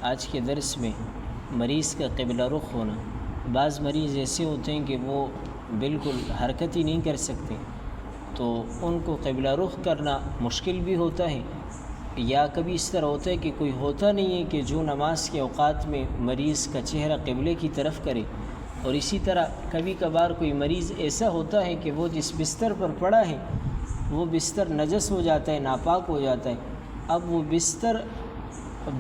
آج کے درس میں مریض کا قبلہ رخ ہونا۔ بعض مریض ایسے ہوتے ہیں کہ وہ بالکل حرکت ہی نہیں کر سکتے، تو ان کو قبلہ رخ کرنا مشکل بھی ہوتا ہے، یا کبھی اس طرح ہوتا ہے کہ کوئی ہوتا نہیں ہے کہ جو نماز کے اوقات میں مریض کا چہرہ قبلے کی طرف کرے۔ اور اسی طرح کبھی کبھار کوئی مریض ایسا ہوتا ہے کہ وہ جس بستر پر پڑا ہے وہ بستر نجس ہو جاتا ہے، ناپاک ہو جاتا ہے۔ اب وہ بستر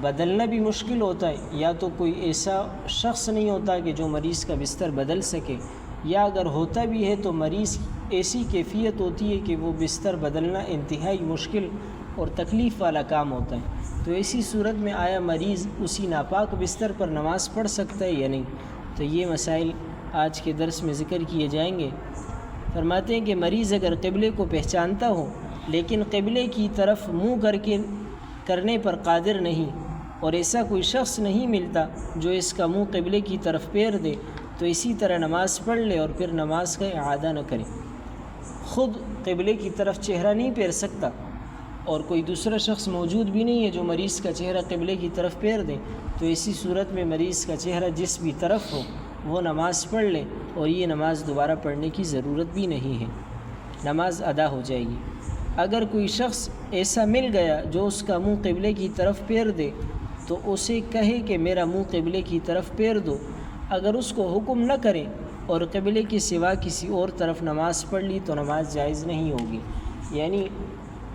بدلنا بھی مشکل ہوتا ہے، یا تو کوئی ایسا شخص نہیں ہوتا کہ جو مریض کا بستر بدل سکے، یا اگر ہوتا بھی ہے تو مریض ایسی کیفیت ہوتی ہے کہ وہ بستر بدلنا انتہائی مشکل اور تکلیف والا کام ہوتا ہے۔ تو ایسی صورت میں آیا مریض اسی ناپاک بستر پر نماز پڑھ سکتا ہے یا نہیں؟ تو یہ مسائل آج کے درس میں ذکر کیے جائیں گے۔ فرماتے ہیں کہ مریض اگر قبلے کو پہچانتا ہو لیکن قبلے کی طرف منہ کرنے پر قادر نہیں، اور ایسا کوئی شخص نہیں ملتا جو اس کا منہ قبلے کی طرف پھیر دے، تو اسی طرح نماز پڑھ لے اور پھر نماز کا اعادہ نہ کرے۔ خود قبلے کی طرف چہرہ نہیں پھیر سکتا اور کوئی دوسرا شخص موجود بھی نہیں ہے جو مریض کا چہرہ قبلے کی طرف پھیر دے، تو ایسی صورت میں مریض کا چہرہ جس بھی طرف ہو وہ نماز پڑھ لے، اور یہ نماز دوبارہ پڑھنے کی ضرورت بھی نہیں ہے، نماز ادا ہو جائے گی۔ اگر کوئی شخص ایسا مل گیا جو اس کا منہ قبلے کی طرف پھیر دے تو اسے کہے کہ میرا منہ قبلے کی طرف پھیر دو۔ اگر اس کو حکم نہ کرے اور قبلے کے سوا کسی اور طرف نماز پڑھ لی تو نماز جائز نہیں ہوگی۔ یعنی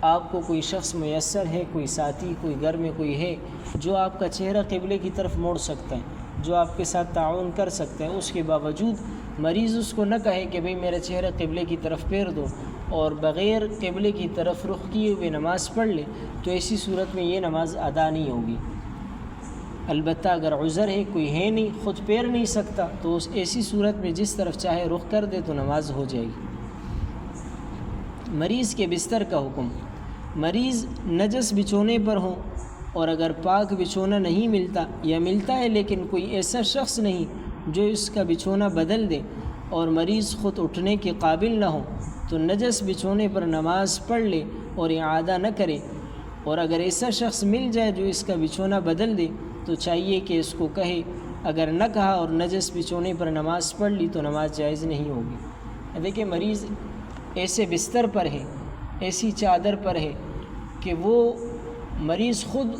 آپ کو کوئی شخص میسر ہے، کوئی ساتھی، کوئی گھر میں کوئی ہے جو آپ کا چہرہ قبلے کی طرف موڑ سکتا ہے، جو آپ کے ساتھ تعاون کر سکتا ہے، اس کے باوجود مریض اس کو نہ کہے کہ بھئی میرا چہرہ قبلے کی طرف پھیر دو، اور بغیر قبلے کی طرف رخ کیے ہوئے نماز پڑھ لے، تو ایسی صورت میں یہ نماز ادا نہیں ہوگی۔ البتہ اگر عذر ہے، کوئی ہے نہیں، خود پھیر نہیں سکتا، تو اس ایسی صورت میں جس طرف چاہے رخ کر دے تو نماز ہو جائے گی۔ مریض کے بستر کا حکم۔ مریض نجس بچھونے پر ہوں اور اگر پاک بچھونا نہیں ملتا، یا ملتا ہے لیکن کوئی ایسا شخص نہیں جو اس کا بچھونا بدل دے، اور مریض خود اٹھنے کے قابل نہ ہو، تو نجس بچھونے پر نماز پڑھ لے اور اعادہ نہ کرے۔ اور اگر ایسا شخص مل جائے جو اس کا بچھونا بدل دے تو چاہیے کہ اس کو کہے، اگر نہ کہا اور نجس بچھونے پر نماز پڑھ لی تو نماز جائز نہیں ہوگی۔ دیکھیں مریض ایسے بستر پر ہے، ایسی چادر پر ہے کہ وہ مریض خود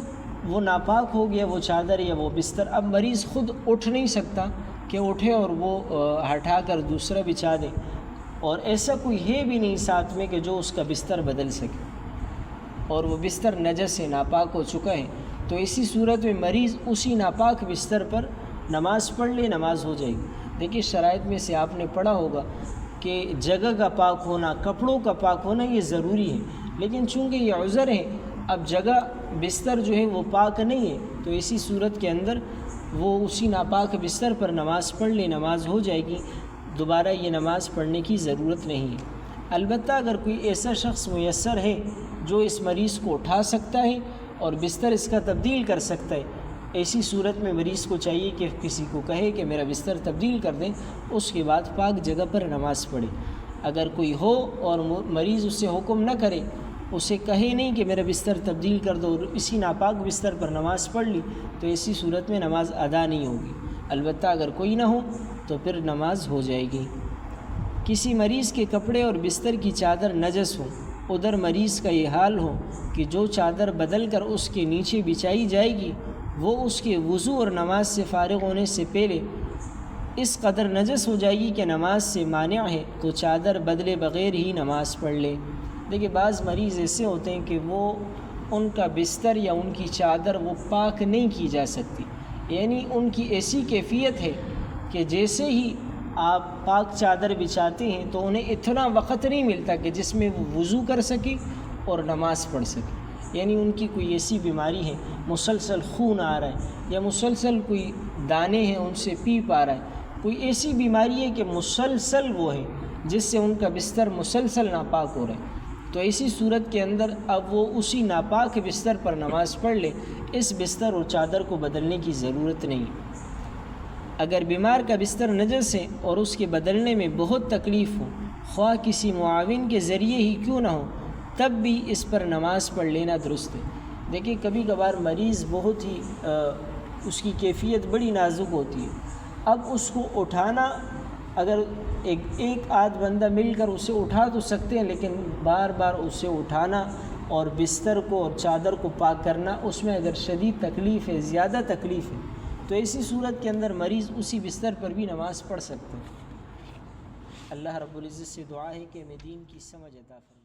وہ ناپاک ہو گیا، وہ چادر یا وہ بستر، اب مریض خود اٹھ نہیں سکتا کہ اٹھے اور وہ ہٹا کر دوسرا بچھا دے، اور ایسا کوئی ہے بھی نہیں ساتھ میں کہ جو اس کا بستر بدل سکے، اور وہ بستر نجس ہے، ناپاک ہو چکا ہے، تو اسی صورت میں مریض اسی ناپاک بستر پر نماز پڑھ لے، نماز ہو جائے گی۔ دیکھیے شرائط میں سے آپ نے پڑھا ہوگا کہ جگہ کا پاک ہونا، کپڑوں کا پاک ہونا یہ ضروری ہے، لیکن چونکہ یہ عذر ہے، اب جگہ بستر جو ہے وہ پاک نہیں ہے، تو اسی صورت کے اندر وہ اسی ناپاک بستر پر نماز پڑھ لے، نماز ہو جائے گی، دوبارہ یہ نماز پڑھنے کی ضرورت نہیں ہے۔ البتہ اگر کوئی ایسا شخص میسر ہے جو اس مریض کو اٹھا سکتا ہے اور بستر اس کا تبدیل کر سکتا ہے، ایسی صورت میں مریض کو چاہیے کہ کسی کو کہے کہ میرا بستر تبدیل کر دیں، اس کے بعد پاک جگہ پر نماز پڑھے۔ اگر کوئی ہو اور مریض اس سے حکم نہ کرے، اسے کہے نہیں کہ میرا بستر تبدیل کر دو، اور اسی ناپاک بستر پر نماز پڑھ لی، تو ایسی صورت میں نماز ادا نہیں ہوگی۔ البتہ اگر کوئی نہ ہو تو پھر نماز ہو جائے گی۔ کسی مریض کے کپڑے اور بستر کی چادر نجس ہو، ادھر مریض کا یہ حال ہو کہ جو چادر بدل کر اس کے نیچے بچھائی جائے گی وہ اس کے وضو اور نماز سے فارغ ہونے سے پہلے اس قدر نجس ہو جائے گی کہ نماز سے مانع ہے، تو چادر بدلے بغیر ہی نماز پڑھ لے۔ دیکھیے بعض مریض ایسے ہوتے ہیں کہ وہ ان کا بستر یا ان کی چادر وہ پاک نہیں کی جا سکتی، یعنی ان کی ایسی کیفیت ہے کہ جیسے ہی آپ پاک چادر بچھاتے ہیں تو انہیں اتنا وقت نہیں ملتا کہ جس میں وہ وضو کر سکے اور نماز پڑھ سکے، یعنی ان کی کوئی ایسی بیماری ہے، مسلسل خون آ رہا ہے، یا مسلسل کوئی دانے ہیں ان سے پیپ آ رہا ہے، کوئی ایسی بیماری ہے کہ مسلسل وہ ہے جس سے ان کا بستر مسلسل ناپاک ہو رہا ہے، تو ایسی صورت کے اندر اب وہ اسی ناپاک بستر پر نماز پڑھ لے، اس بستر اور چادر کو بدلنے کی ضرورت نہیں۔ اگر بیمار کا بستر نجس ہے اور اس کے بدلنے میں بہت تکلیف ہو، خواہ کسی معاون کے ذریعے ہی کیوں نہ ہو، تب بھی اس پر نماز پڑھ لینا درست ہے۔ دیکھیے کبھی کبھار مریض بہت ہی اس کی کیفیت بڑی نازک ہوتی ہے۔ اب اس کو اٹھانا، اگر ایک آدھ بندہ مل کر اسے اٹھا تو سکتے ہیں، لیکن بار بار اسے اٹھانا اور بستر کو اور چادر کو پاک کرنا، اس میں اگر شدید تکلیف ہے، زیادہ تکلیف ہے، تو ایسی صورت کے اندر مریض اسی بستر پر بھی نماز پڑھ سکتے ہیں۔ اللہ رب العزت سے دعا ہے کہ ہمیں دین کی سمجھ عطا فرمائے۔